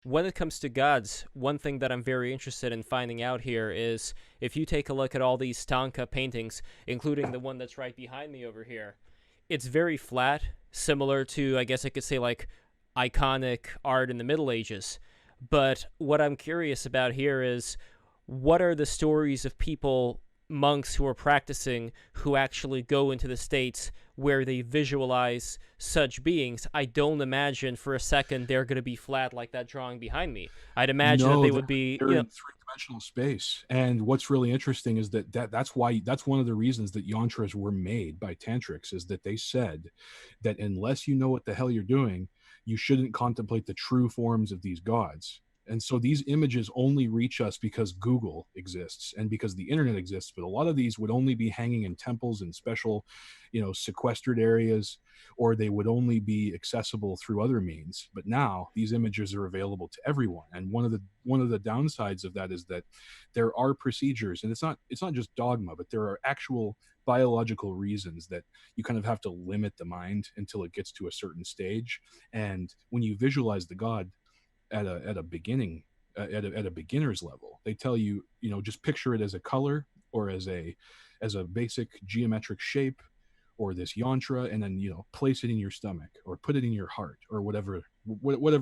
When it comes to gods, one thing that I'm very interested in finding out here is if you take a look at all these Tanka paintings, including the one that's right behind me over here, it's very flat, similar to, I guess I could say, like iconic art in the Middle Ages. But what I'm curious about here is what are the stories of people, monks who are practicing, who actually go into the states where they visualize such beings? I don't imagine for a second they're going to be flat like that drawing behind me. I'd imagine that No, they they're would be, they're in three-dimensional space. And what's really interesting is that's why that's one of the reasons that yantras were made by tantrics, is that they said that unless you know what the hell you're doing, you shouldn't contemplate the true forms of these gods. And so these images only reach us because Google exists and because the internet exists. But a lot of these would only be hanging in temples and special, sequestered areas, or they would only be accessible through other means. But now these images are available to everyone. And one of the downsides of that is that there are procedures, and it's not just dogma, but there are actual biological reasons that you kind of have to limit the mind until it gets to a certain stage. And when you visualize the god at a beginning, at a beginner's level, they tell you, just picture it as a color, or as a basic geometric shape, or this yantra, and then place it in your stomach or put it in your heart, or whatever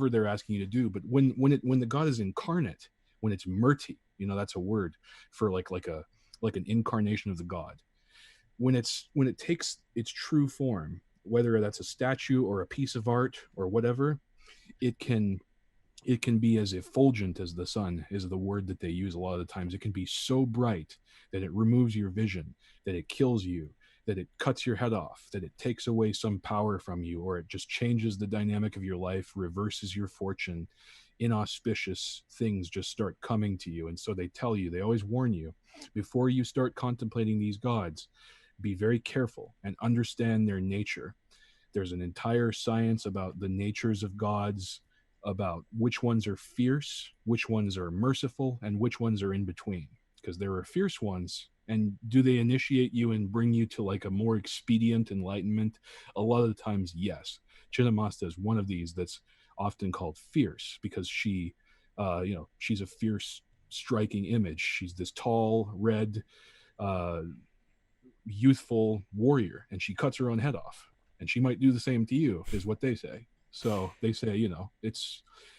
they're asking you to do. But when the god is incarnate, when it's murti, that's a word for like an incarnation of the god. When it takes its true form, whether that's a statue or a piece of art or whatever, it can it can be as effulgent as the sun, is the word that they use a lot of the times. It can be so bright that it removes your vision, that it kills you, that it cuts your head off, that it takes away some power from you, or it just changes the dynamic of your life, reverses your fortune. Inauspicious things just start coming to you. And so they always warn you, before you start contemplating these gods, be very careful and understand their nature. There's an entire science about the natures of gods, about which ones are fierce, which ones are merciful, and which ones are in between. Because there are fierce ones, and do they initiate you and bring you to like a more expedient enlightenment? A lot of the times, yes. Chinnamasta is one of these that's often called fierce because she's a fierce, striking image. She's this tall, red, uh, youthful warrior, and she cuts her own head off. And she might do the same to you, is what they say. So they say,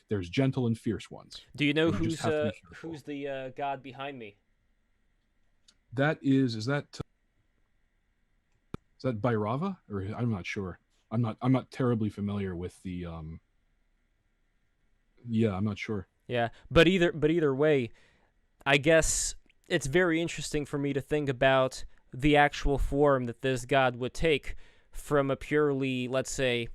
there's gentle and fierce ones, Do you know and you just have to be careful. who's the god behind me? That is that Bhairava, or I'm not sure. I'm not terribly familiar with the yeah, I'm not sure. Yeah, but either way, I guess it's very interesting for me to think about the actual form that this god would take from a purely, let's say,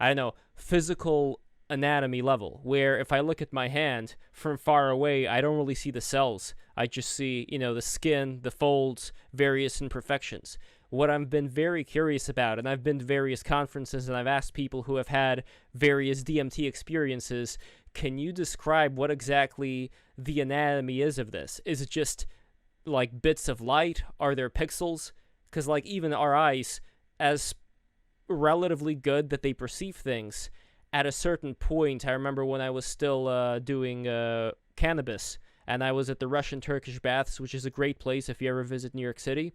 I don't know, physical anatomy level, where if I look at my hand from far away, I don't really see the cells. I just see, the skin, the folds, various imperfections. What I've been very curious about, and I've been to various conferences and I've asked people who have had various DMT experiences, can you describe what exactly the anatomy is of this? Is it just like bits of light? Are there pixels? Because, like, even our eyes, as relatively good that they perceive things, at a certain point, I remember when I was still doing cannabis, and I was at the Russian Turkish baths, which is a great place if you ever visit New York City.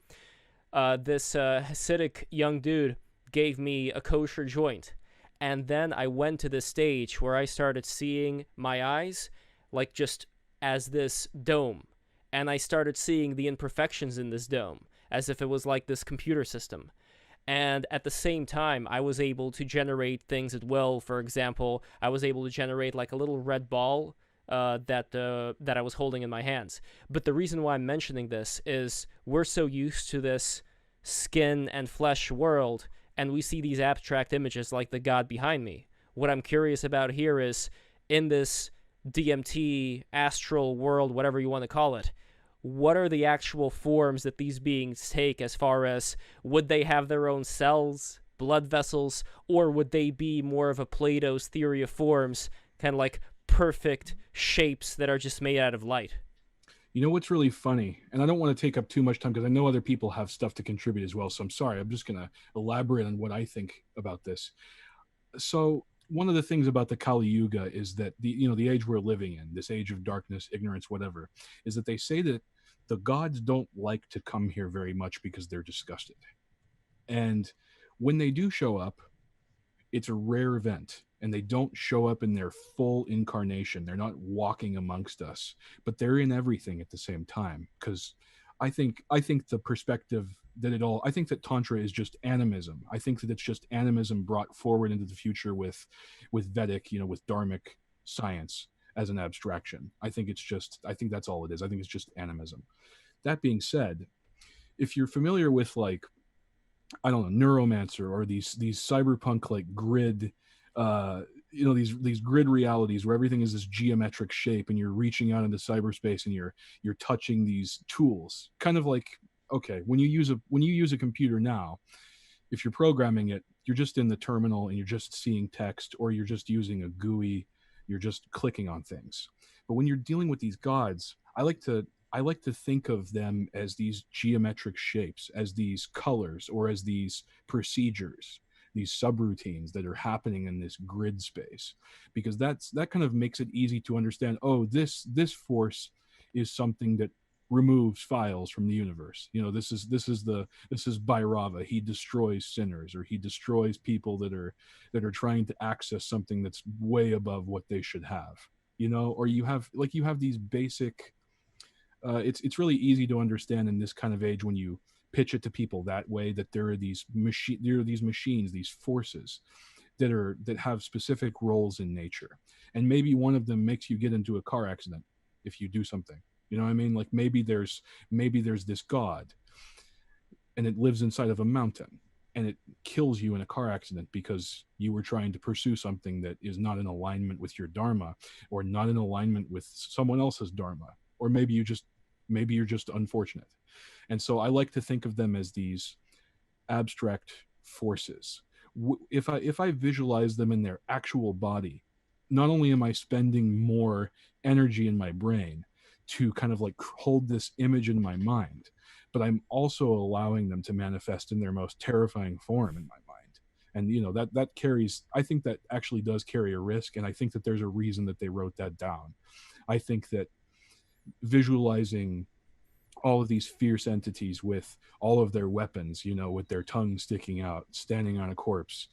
This Hasidic young dude gave me a kosher joint. And then I went to this stage where I started seeing my eyes like just as this dome. And I started seeing the imperfections in this dome as if it was like this computer system. And at the same time, I was able to generate things at will. For example, I was able to generate like a little red ball that I was holding in my hands. But the reason why I'm mentioning this is we're so used to this skin and flesh world, and we see these abstract images like the god behind me. What I'm curious about here is, in this DMT astral world, whatever you want to call it, what are the actual forms that these beings take, as far as would they have their own cells, blood vessels, or would they be more of a Plato's theory of forms, kind of like perfect shapes that are just made out of light? You know what's really funny, and I don't want to take up too much time because I know other people have stuff to contribute as well. So I'm sorry. I'm just going to elaborate on what I think about this. So one of the things about the Kali Yuga is that the age we're living in, this age of darkness, ignorance, whatever, is that they say that the gods don't like to come here very much because they're disgusted. And when they do show up, it's a rare event, and they don't show up in their full incarnation. They're not walking amongst us, but they're in everything at the same time. Because I think the perspective that it all I think that Tantra is just animism. I think that it's just animism brought forward into the future with Vedic, with Dharmic science as an abstraction. I think that's all it is. I think it's just animism. That being said, if you're familiar with, like, I don't know, Neuromancer, or these cyberpunk, like, grid, these grid realities where everything is this geometric shape, and you're reaching out into cyberspace, and you're touching these tools, kind of like, okay, when you use a computer now, if you're programming it, you're just in the terminal and you're just seeing text, or you're just using a GUI, you're just clicking on things. But when you're dealing with these gods, I like to think of them as these geometric shapes, as these colors, or as these procedures, these subroutines that are happening in this grid space, because that kind of makes it easy to understand. Oh, this force is something that removes files from the universe. This is Bhairava. He destroys sinners, or he destroys people that are trying to access something that's way above what they should have. Or you have these basic, it's really easy to understand in this kind of age when you pitch it to people that way, that there are these machines, these forces that have specific roles in nature, and maybe one of them makes you get into a car accident if you do something. You know what I mean? Like, maybe there's this god, and it lives inside of a mountain, and it kills you in a car accident because you were trying to pursue something that is not in alignment with your dharma, or not in alignment with someone else's dharma, or maybe you're just unfortunate. And so I like to think of them as these abstract forces. If I visualize them in their actual body, not only am I spending more energy in my brain to kind of like hold this image in my mind, but I'm also allowing them to manifest in their most terrifying form in my mind. And that carries, I think that actually does carry a risk, and I think that there's a reason that they wrote that down. I think that visualizing all of these fierce entities with all of their weapons, with their tongues sticking out, standing on a corpse,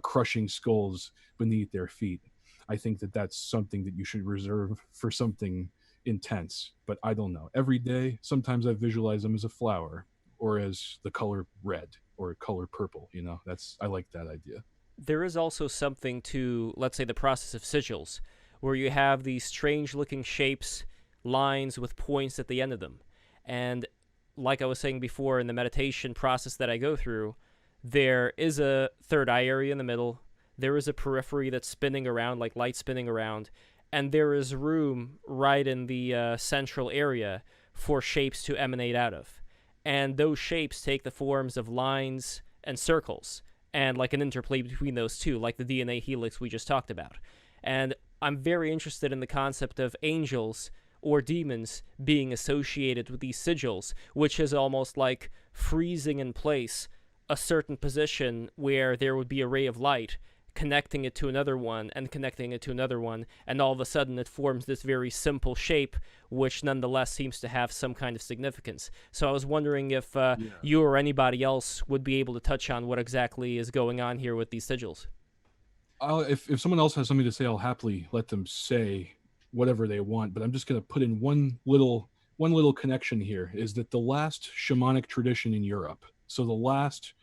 crushing skulls beneath their feet. I think that that's something that you should reserve for something intense. But I don't know. Every day, sometimes I visualize them as a flower, or as the color red, or color purple. I like that idea. There is also something to, let's say, the process of sigils, where you have these strange looking shapes, lines with points at the end of them. And like I was saying before, in the meditation process that I go through, there is a third eye area in the middle. There is a periphery that's spinning around, like light spinning around. And there is room right in the central area for shapes to emanate out of. And those shapes take the forms of lines and circles, and like an interplay between those two, like the DNA helix we just talked about. And I'm very interested in the concept of angels or demons being associated with these sigils, which is almost like freezing in place a certain position where there would be a ray of light, connecting it to another one and connecting it to another one, and all of a sudden it forms this very simple shape, which nonetheless seems to have some kind of significance. So I was wondering if Yeah. you or anybody else would be able to touch on what exactly is going on here with these sigils. If someone else has something to say, I'll happily let them say whatever they want. But I'm just going to put in one little connection here, is that the last shamanic tradition in Europe. So the last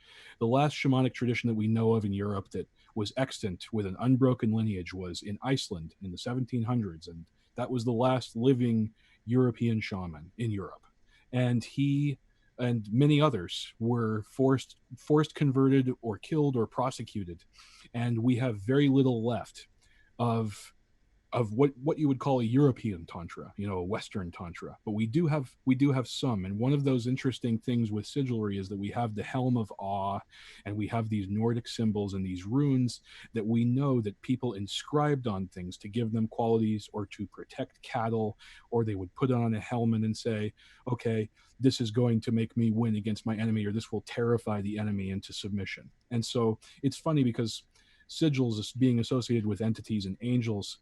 shamanic tradition that we know of in Europe that was extant with an unbroken lineage was in Iceland in the 1700s, and that was the last living European shaman in Europe. And he and many others were forced converted, or killed, or prosecuted, and we have very little left of what you would call a European tantra, a Western tantra. But we do have some, and one of those interesting things with sigilry is that we have the helm of awe, and we have these Nordic symbols and these runes that we know that people inscribed on things to give them qualities, or to protect cattle, or they would put on a helmet and say, okay, this is going to make me win against my enemy, or this will terrify the enemy into submission. And so it's funny because sigils as being associated with entities and angels,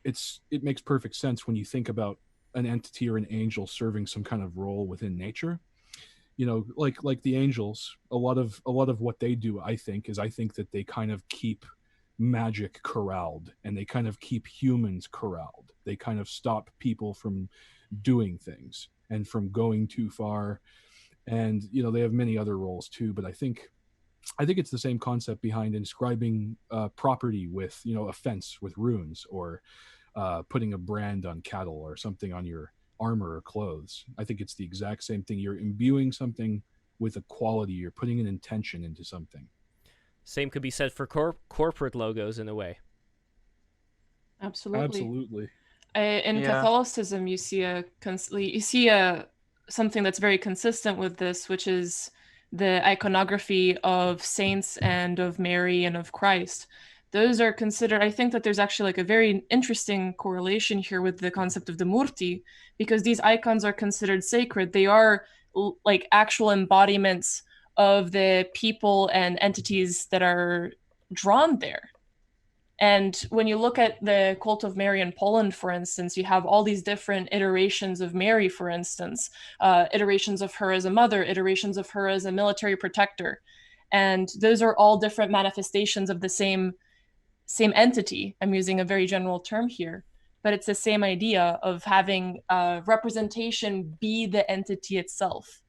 it makes perfect sense when you think about an entity or an angel serving some kind of role within nature. Like the angels, a lot of what they do, I think that they kind of keep magic corralled, and they kind of keep humans corralled. They kind of stop people from doing things and from going too far. And they have many other roles too, but I think it's the same concept behind inscribing property with a fence with runes, or putting a brand on cattle or something on your armor or clothes. I think it's the exact same thing. You're imbuing something with a quality. You're putting an intention into something. Same could be said for corporate logos in a way. Absolutely. Absolutely. In Yeah. Catholicism, you see something that's very consistent with this, which is the iconography of saints and of Mary and of Christ. Those are considered, I think that there's actually like a very interesting correlation here with the concept of the murti, because these icons are considered sacred. They are like actual embodiments of the people and entities that are drawn there. And when you look at the cult of Mary in Poland, for instance, you have all these different iterations of Mary, for instance, iterations of her as a mother, iterations of her as a military protector. And those are all different manifestations of the same entity. I'm using a very general term here, but it's the same idea of having representation be the entity itself.